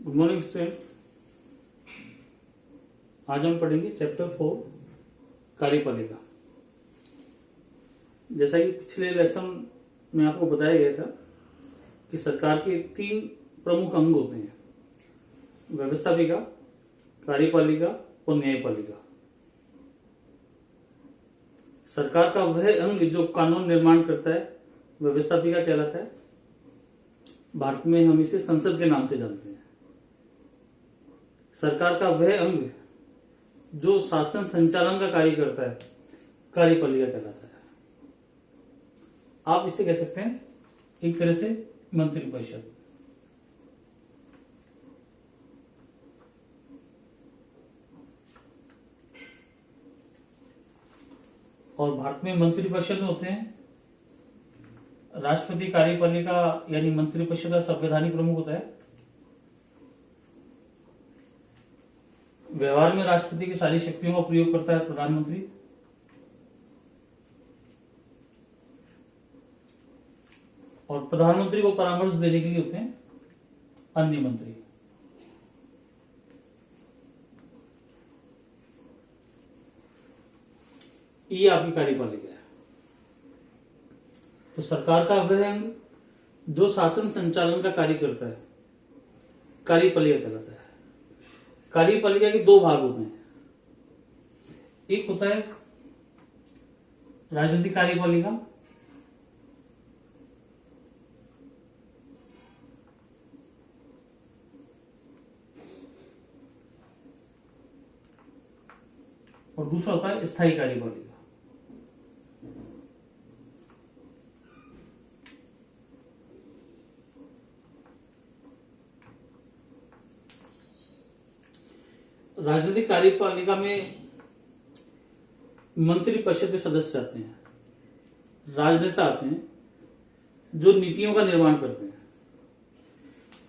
Good morning students. आज हम पढ़ेंगे चैप्टर 4 कार्यपालिका। जैसा कि पिछले लेसन में आपको बताया गया था कि सरकार के 3 प्रमुख अंग होते हैं, व्यवस्थापिका, कार्यपालिका और न्यायपालिका। सरकार का वह अंग जो कानून निर्माण करता है व्यवस्थापिका कहलाता है। भारत में हम इसे संसद के नाम से जानते हैं। सरकार का वह अंग जो शासन संचालन का कार्य करता है कार्यपालिका कहलाता है। आप इसे कह सकते हैं एक तरह से मंत्रिपरिषद। और भारत में मंत्रिपरिषद में होते हैं राष्ट्रपति, कार्यपालिका यानी मंत्रिपरिषद का संवैधानिक प्रमुख होता है। व्यवहार में राष्ट्रपति की सारी शक्तियों का प्रयोग करता है प्रधानमंत्री। और प्रधानमंत्री को परामर्श देने के लिए होते हैं अन्य मंत्री। ये आपकी कार्यपालिका है। तो सरकार का वह अंग जो शासन संचालन का कार्य करता है कार्यपालिका कहलाता है। कार्यपालिका के 2 भाग होते हैं। एक होता है राजनीतिक कार्यपालिका और दूसरा होता है स्थायी कार्यपालिका। राजनीतिक कार्यपालिका में मंत्रिपरिषद के सदस्य आते हैं, राजनेता आते हैं जो नीतियों का निर्माण करते हैं।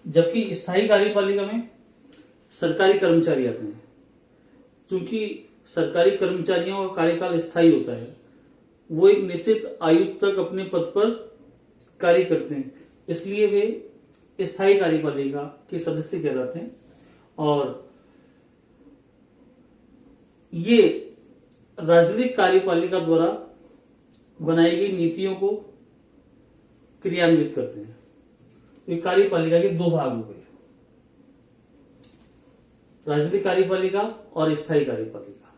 जबकि स्थायी कार्यपालिका में सरकारी कर्मचारी आते हैं। चूंकि सरकारी कर्मचारियों का कार्यकाल स्थायी होता है, वो एक निश्चित आयु तक अपने पद पर कार्य करते हैं, इसलिए वे स्थायी कार्यपालिका के सदस्य कहलाते हैं। और ये राजनीतिक कार्यपालिका द्वारा बनाई गई नीतियों को क्रियान्वित करते हैं। ये कार्यपालिका के 2 भाग हो गए, राजनीतिक कार्यपालिका और स्थायी कार्यपालिका।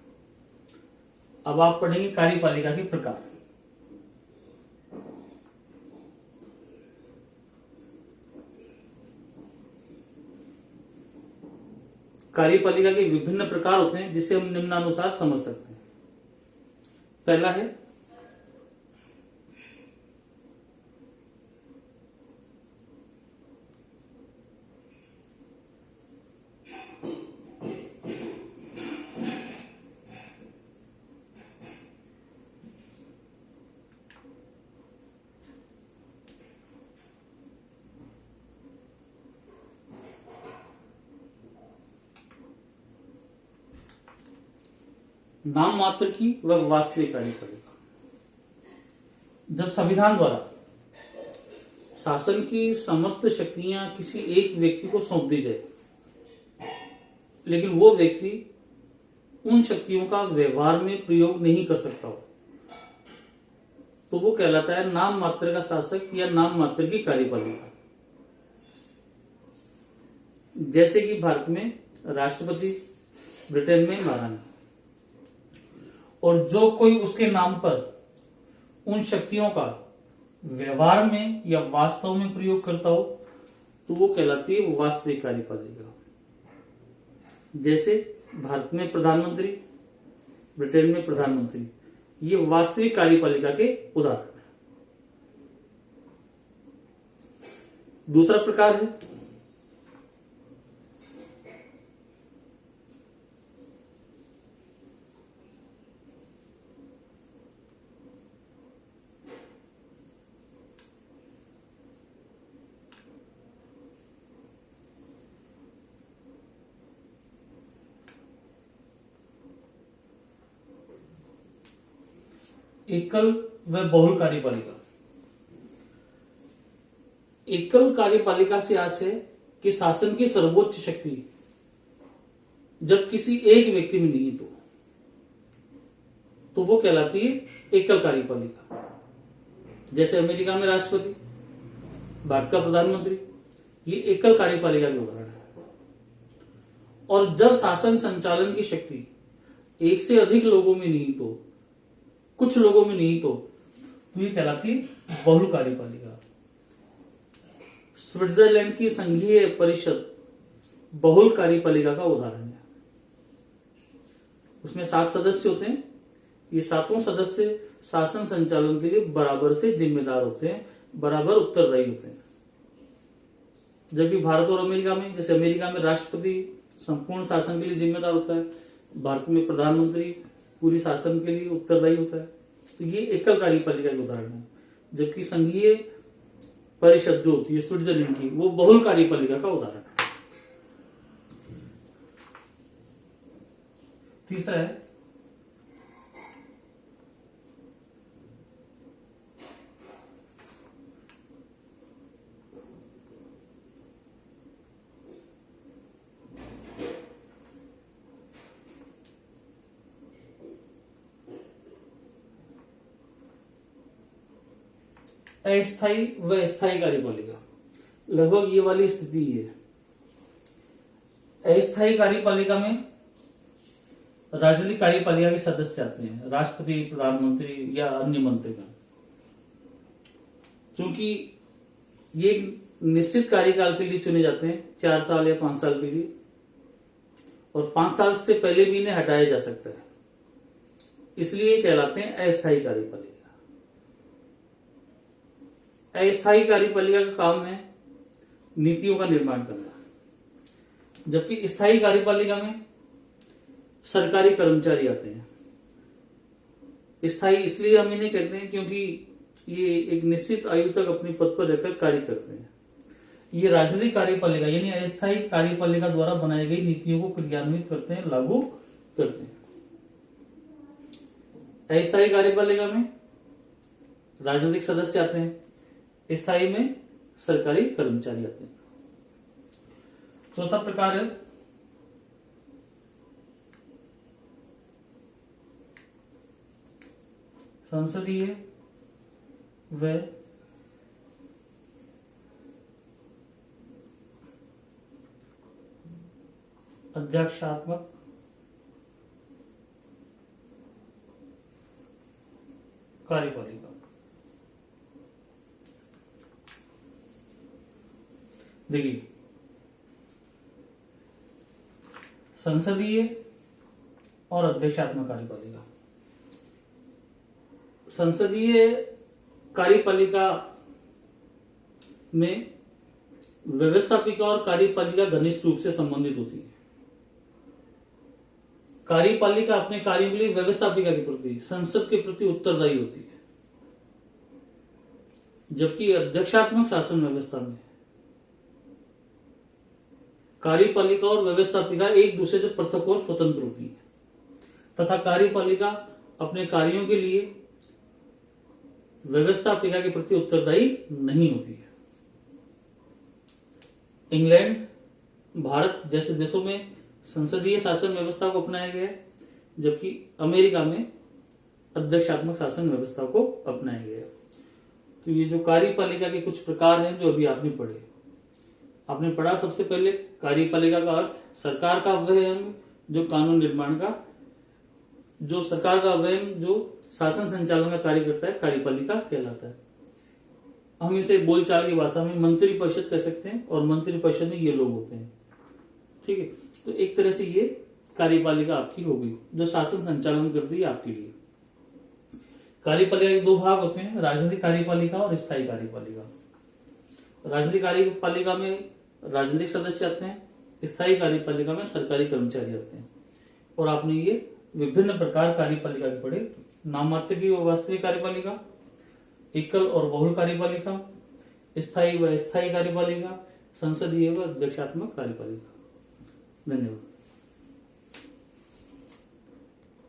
अब आप पढ़ेंगे कार्यपालिका के प्रकार। कार्यपालिका के विभिन्न प्रकार होते हैं जिसे हम निम्नानुसार समझ सकते हैं। पहला है नाम मात्र की व वास्तविक कार्यपालिका। जब संविधान द्वारा शासन की समस्त शक्तियां किसी एक व्यक्ति को सौंप दी जाए, लेकिन वो व्यक्ति उन शक्तियों का व्यवहार में प्रयोग नहीं कर सकता हो, तो वो कहलाता है नाम मात्र का शासक या नाम मात्र की कार्यपालिका। जैसे कि भारत में राष्ट्रपति, ब्रिटेन में महारानी। और जो कोई उसके नाम पर उन शक्तियों का व्यवहार में या वास्तव में प्रयोग करता हो, तो वो कहलाती है वास्तविक कार्यपालिका। जैसे भारत में प्रधानमंत्री, ब्रिटेन में प्रधानमंत्री, ये वास्तविक कार्यपालिका के उदाहरण हैं। दूसरा प्रकार है एकल व बहुल कार्यपालिका। एकल कार्यपालिका से आशय कि शासन की सर्वोच्च शक्ति जब किसी एक व्यक्ति में निहित हो तो वो कहलाती है एकल कार्यपालिका। जैसे अमेरिका में राष्ट्रपति, भारत का प्रधानमंत्री, ये एकल कार्यपालिका के उदाहरण है। और जब शासन संचालन की शक्ति एक से अधिक लोगों में निहित हो, कुछ लोगों में निहित हो, तो ये कहलाती है बहुल कार्यपालिका। स्विट्जरलैंड की संघीय परिषद बहुल कार्यपालिका का उदाहरण है। उसमें 7 सदस्य होते हैं। ये 7 सदस्य शासन संचालन के लिए बराबर से जिम्मेदार होते हैं, बराबर उत्तरदायी होते हैं। जबकि भारत और अमेरिका में, जैसे अमेरिका में राष्ट्रपति संपूर्ण शासन के लिए जिम्मेदार होता है, भारत में प्रधानमंत्री पूरी शासन के लिए उत्तरदायी होता है। तो ये एकल कार्यपालिका के उदाहरण है। जबकि संघीय परिषद जो होती है स्विट्जरलैंड की, वो बहुल कार्यपालिका का उदाहरण है। तीसरा है अस्थायी व स्थायी कार्यपालिका। लगभग ये वाली स्थिति है। अस्थायी कार्यपालिका में राजनीतिक कार्यपालिका के सदस्य आते हैं, राष्ट्रपति, प्रधानमंत्री या अन्य मंत्रीगण। क्योंकि ये निश्चित कार्यकाल के लिए चुने जाते हैं, 4 साल या 5 साल के लिए, और 5 साल से पहले भी इन्हें हटाया जा सकता है, इसलिए कहलाते हैं अस्थायी कार्यपालिका। अस्थायी कार्यपालिका का काम है नीतियों का निर्माण करना, जबकि स्थायी कार्यपालिका में सरकारी कर्मचारी आते हैं। स्थायी इसलिए हम इन्हें कहते हैं क्योंकि ये एक निश्चित आयु तक अपने पद पर रहकर कार्य करते हैं। ये राजनीतिक कार्यपालिका यानी अस्थायी कार्यपालिका द्वारा बनाई गई नीतियों को क्रियान्वित करते हैं, लागू करते हैं। अस्थायी कार्यपालिका में राजनीतिक सदस्य आते हैं, स्थायी में सरकारी कर्मचारी आते हैं। चौथा प्रकार है संसदीय व अध्यक्षात्मक कार्यपालिका। देखिए, संसदीय और अध्यक्षात्मक कार्यपालिका। संसदीय कार्यपालिका में व्यवस्थापिका और कार्यपालिका घनिष्ठ रूप से संबंधित होती है। कार्यपालिका अपने कार्यों के लिए व्यवस्थापिका के प्रति, संसद के प्रति उत्तरदायी होती है, जबकि अध्यक्षात्मक शासन व्यवस्था में कार्यपालिका और व्यवस्थापिका एक दूसरे से पृथक और स्वतंत्र होती है तथा कार्यपालिका अपने कार्यों के लिए व्यवस्थापिका के प्रति उत्तरदायी नहीं होती है। इंग्लैंड, भारत जैसे देशों में संसदीय शासन व्यवस्था को अपनाया गया है, जबकि अमेरिका में अध्यक्षात्मक शासन व्यवस्था को अपनाया गया है। तो ये जो कार्यपालिका के कुछ प्रकार हैं जो अभी आपने पढ़ा। सबसे पहले कार्यपालिका का अर्थ सरकार का वह अंग जो कानून निर्माण का, जो सरकार का वह अंग जो शासन संचालन का कार्य करता है, कार्यपालिका कहलाता है। हम इसे बोलचाल की भाषा में मंत्रिपरिषद कह सकते हैं, और मंत्रिपरिषद में ये लोग होते हैं। ठीक है, तो एक तरह से ये कार्यपालिका आपकी हो गई जो शासन संचालन करती है आपके लिए। कार्यपालिका के 2 भाग होते हैं, राजनीतिक कार्यपालिका और स्थायी कार्यपालिका। राजनीतिक कार्यपालिका में राजनीतिक सदस्य आते हैं, स्थायी कार्यपालिका में सरकारी कर्मचारी आते हैं। और आपने ये विभिन्न प्रकार कार्यपालिका के पढ़े। नाम मात्र की व वास्तविक कार्यपालिका, एकल और बहुल कार्यपालिका, स्थायी व अस्थायी कार्यपालिका, संसदीय व अध्यक्षात्मक कार्यपालिका। धन्यवाद।